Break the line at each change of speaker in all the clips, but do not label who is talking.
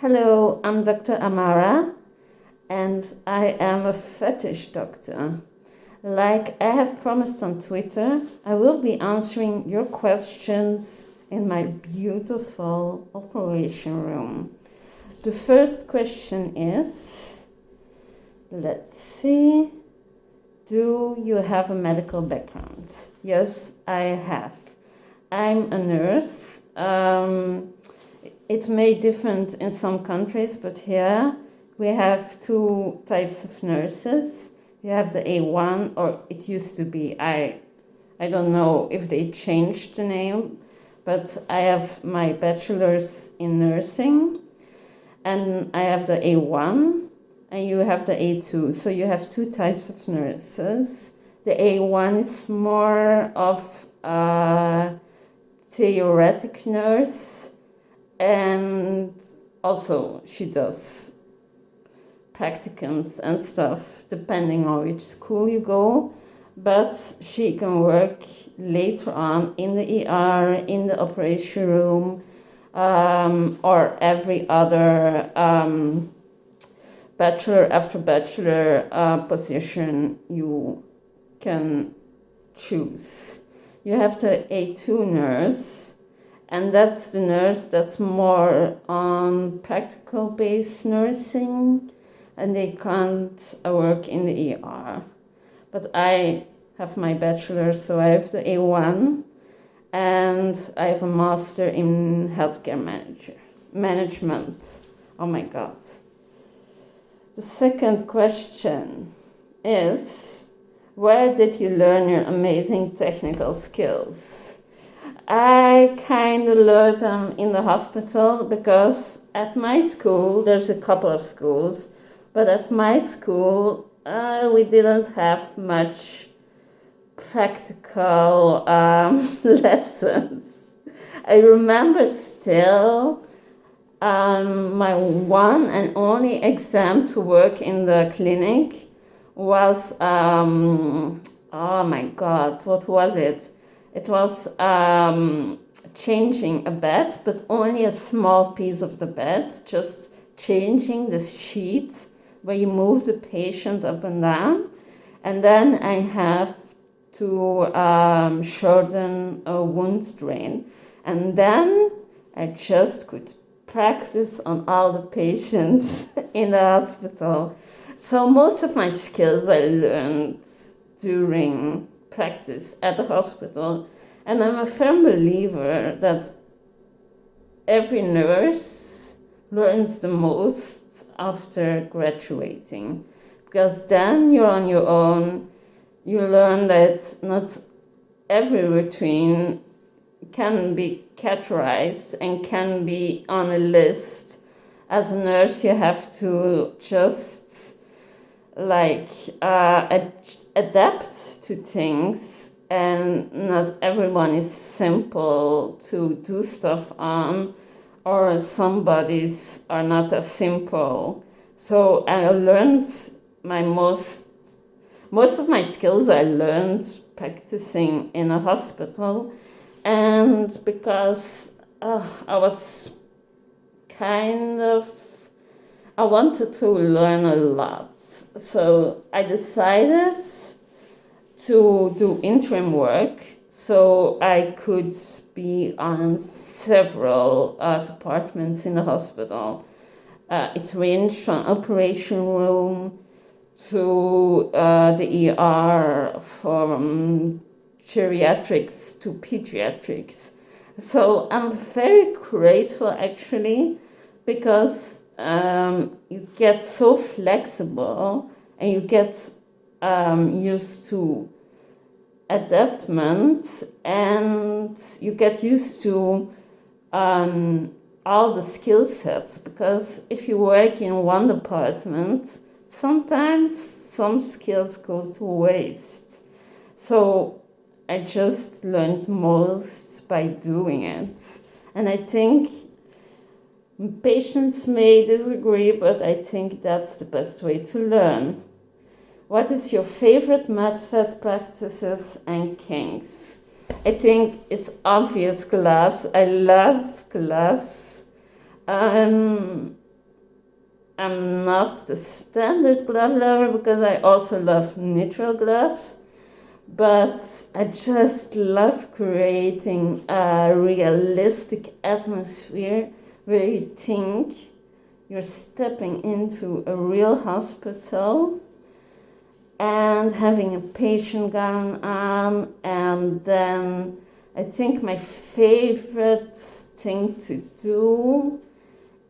Hello, I'm Dr. Amara, and I am a fetish doctor. Like I have promised on Twitter, I will be answering your questions in my beautiful operation room. The first question is, let's see, do you have a medical background? Yes, I have. I'm a nurse. It may differ in some countries, but here we have two types of nurses. You have the A1, or it used to be, I don't know if they changed the name, but I have my bachelor's in nursing, and I have the A1, and you have the A2. So you have two types of nurses. The A1 is more of a theoretic nurse, and also she does practicums and stuff depending on which school you go, but she can work later on in the ER, in the operation room, or every other bachelor after bachelor position you can choose. You have the A2 nurse, and that's the nurse that's more on practical based nursing, and they can't work in the ER. But I have my bachelor, so I have the A1, and I have a master in healthcare management. Oh my God. The second question is, where did you learn your amazing technical skills? I kind of learned them in the hospital because at my school, there's a couple of schools, but at my school, we didn't have much practical lessons. I remember still my one and only exam to work in the clinic was, oh my God, what was it? It was changing a bed, but only a small piece of the bed, just changing the sheet where you move the patient up and down. And then I have to shorten a wound drain. And then I just could practice on all the patients in the hospital. So most of my skills I learned during practice at the hospital, and I'm a firm believer that every nurse learns the most after graduating, because then you're on your own. You learn that not every routine can be categorized and can be on a list. As a nurse, you have to just adapt to things, and not everyone is simple to do stuff on, or some bodies are not as simple. So I learned most of my skills I learned practicing in a hospital, and because I was I wanted to learn a lot. So I decided to do interim work so I could be on several departments in the hospital. It ranged from operation room to the ER, from geriatrics to pediatrics. So I'm very grateful actually, because you get so flexible and you get used to adaptment, and you get used to all the skill sets, because if you work in one department, sometimes some skills go to waste. So I just learned most by doing it. And I think patients may disagree, but I think that's the best way to learn. What is your favorite MedFed practices and kinks? I think it's obvious, gloves. I love gloves. I'm not the standard glove lover because I also love neutral gloves, but I just love creating a realistic atmosphere where you think you're stepping into a real hospital and having a patient gown on. And then I think my favorite thing to do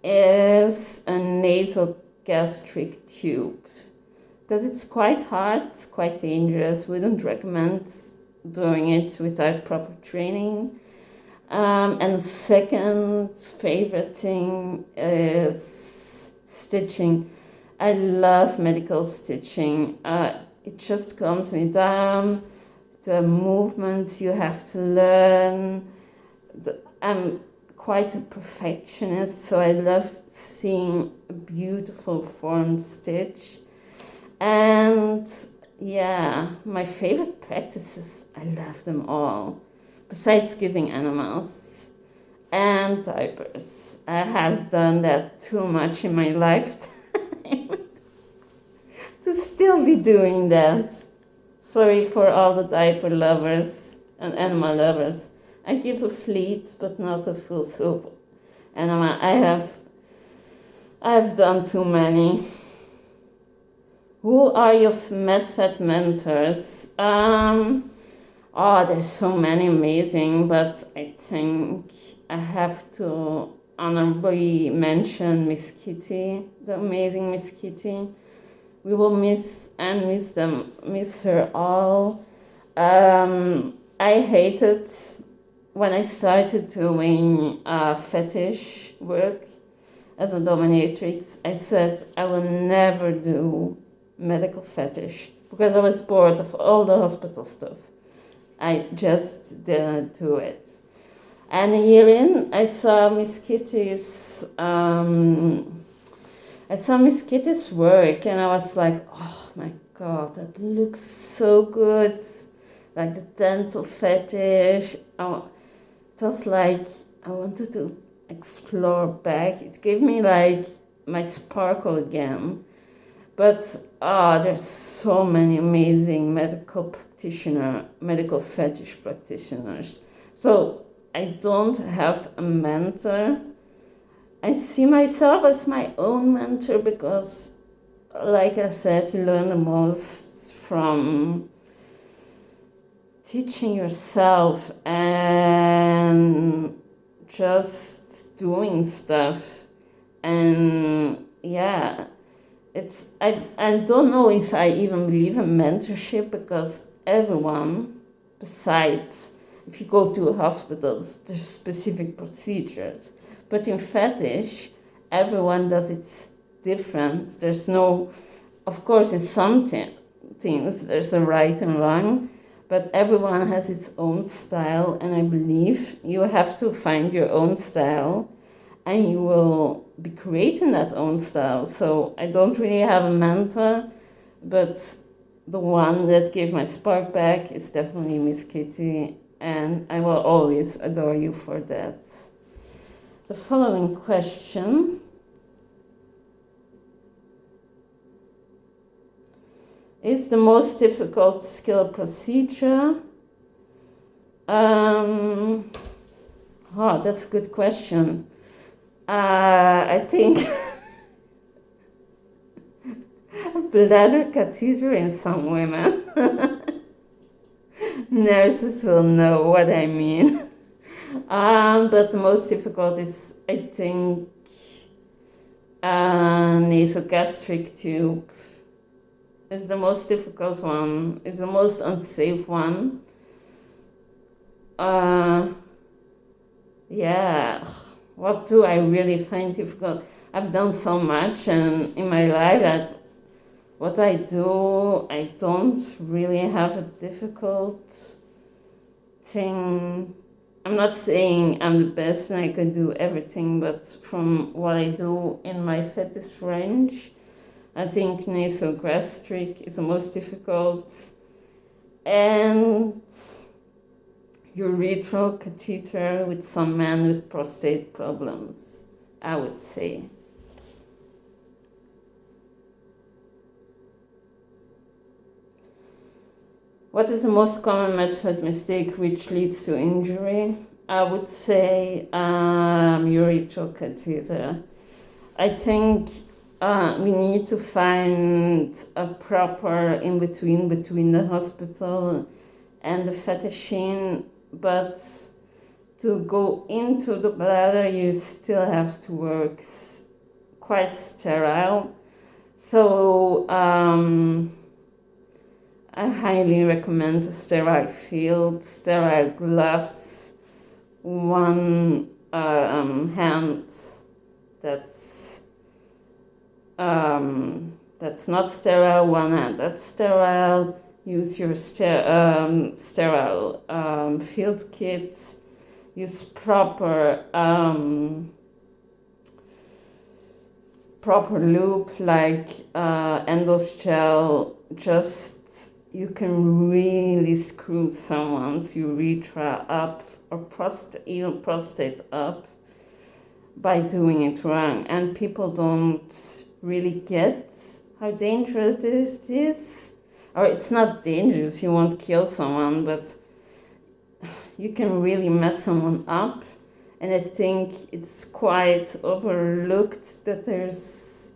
is a nasal gastric tube, because it's quite hard, it's quite dangerous. We don't recommend doing it without proper training. And second favorite thing is stitching. I love medical stitching. It just calms me down. The movement you have to learn. I'm quite a perfectionist, so I love seeing a beautiful formed stitch. And yeah, my favorite practices, I love them all. Besides giving animals and diapers. I have done that too much in my lifetime to still be doing that. Sorry for all the diaper lovers and animal lovers. I give a fleet, but not a full soup animal. I've done too many. Who are your MedFed mentors? There's so many amazing, but I think I have to honorably mention Miss Kitty, the amazing Miss Kitty. We will miss her all. I hated when I started doing fetish work as a dominatrix. I said I will never do medical fetish because I was bored of all the hospital stuff. I just didn't do it. And a year in, I saw Miss Kitty's work, and I was like, oh my God, that looks so good. Like the dental fetish. It was like I wanted to explore back. It gave me like my sparkle again. But there's so many amazing medical fetish practitioners. So I don't have a mentor. I see myself as my own mentor because, like I said, you learn the most from teaching yourself and just doing stuff. And yeah, I don't know if I even believe in mentorship, because everyone, besides if you go to hospitals, there's specific procedures. But in fetish, everyone does it different. There's no, of course, in some things there's a right and wrong, but everyone has its own style, and I believe you have to find your own style, and you will be creating that own style. So I don't really have a mentor, but the one that gave my spark back is definitely Miss Kitty, and I will always adore you for that. The following question is the most difficult skill procedure. That's a good question. I think a bladder catheter in some women. Nurses will know what I mean. But the most difficult is, I think, nasogastric tube is the most difficult one. It's the most unsafe one. Yeah. What do I really find difficult? I've done so much, and in my life that what I do, I don't really have a difficult thing. I'm not saying I'm the best and I can do everything, but from what I do in my fetish range, I think nasogastric is the most difficult, and urethral catheter with some men with prostate problems, I would say. What is the most common method mistake which leads to injury? I would say urethral catheter. I think we need to find a proper in-between between the hospital and the fetishing, but to go into the bladder you still have to work quite sterile. So I highly recommend a sterile field, sterile gloves, one hand that's not sterile, one hand that's sterile. Use your sterile field kit. Use proper lube like endless gel. Just you can really screw someone's urethra up or prostate up by doing it wrong, and people don't really get how dangerous it is. Or it's not dangerous, you won't kill someone, but you can really mess someone up. And I think it's quite overlooked that there's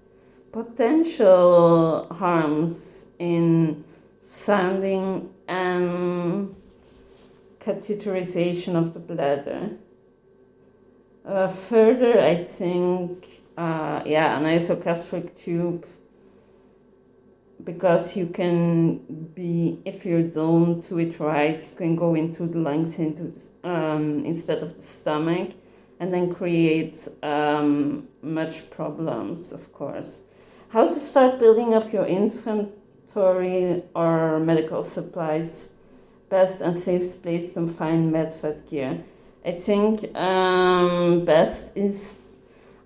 potential harms in sounding and catheterization of the bladder. Further, I think, an isogastric tube, because you can be, if you don't do it right, you can go into the lungs instead of the stomach, and then create much problems, of course. How to start building up your inventory or medical supplies? Best and safest place to find medfed gear. I think best is,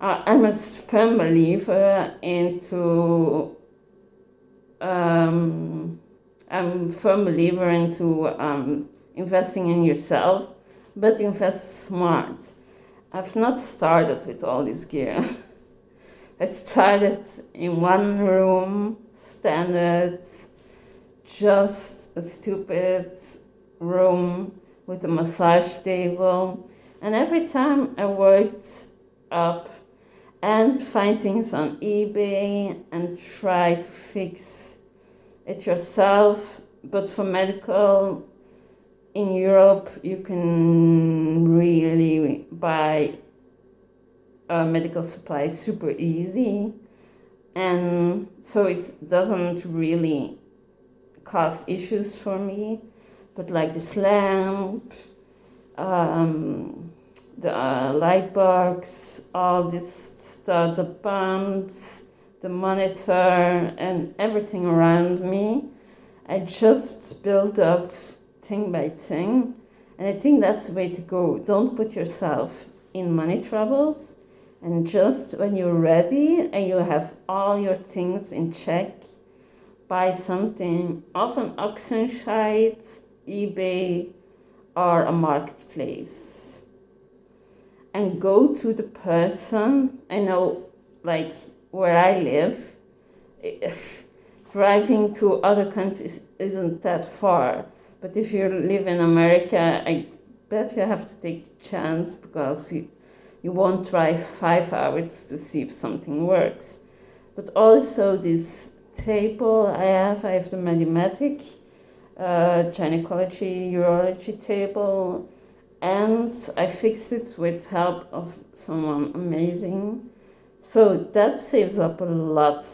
I'm a firm believer into investing in yourself, but invest smart. I've not started with all this gear. I started in one room, standard, just a stupid room with a massage table, and every time I worked up and find things on eBay and try to fix it yourself. But for medical, in Europe, you can really buy medical supplies super easy, and so it doesn't really cause issues for me. But like this lamp, the light box, all this stuff, the pumps, the monitor, and everything around me, I just build up thing by thing, and I think that's the way to go. Don't put yourself in money troubles, and just when you're ready and you have all your things in check, buy something off an auction site, eBay, or a marketplace, and go to the person. I know, like where I live, driving to other countries isn't that far, but if you live in America, I bet you have to take the chance, because you won't drive 5 hours to see if something works. But also this table I have the Medimatic gynecology, urology table, and I fixed it with help of someone amazing. So that saves up a lot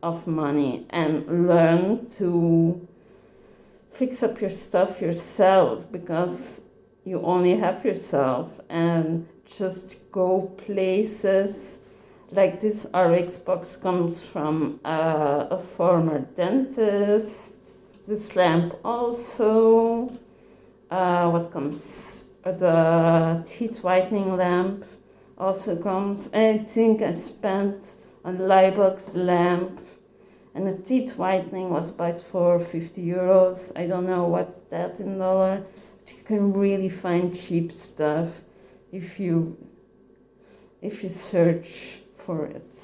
of money, and learn to fix up your stuff yourself, because you only have yourself, and just go places. Like this RX box comes from a former dentist. This lamp also. What comes? The teeth whitening lamp also comes. And I think I spent on the Libox lamp, and the teeth whitening was about for €50. I don't know what's that in dollar. But you can really find cheap stuff if you search for it.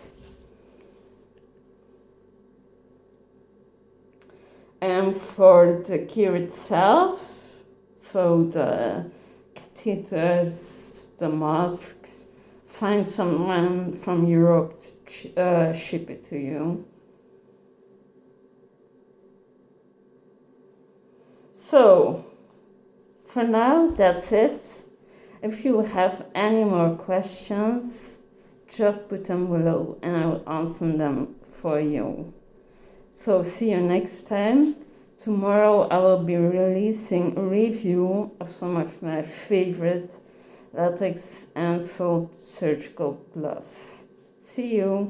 time for the gear itself. So the catheters, the masks. Find someone from Europe to ship it to you. So, for now, that's it. If you have any more questions, just put them below and I will answer them for you. So, see you next time. Tomorrow I will be releasing a review of some of my favorite latex and salt surgical gloves. See you!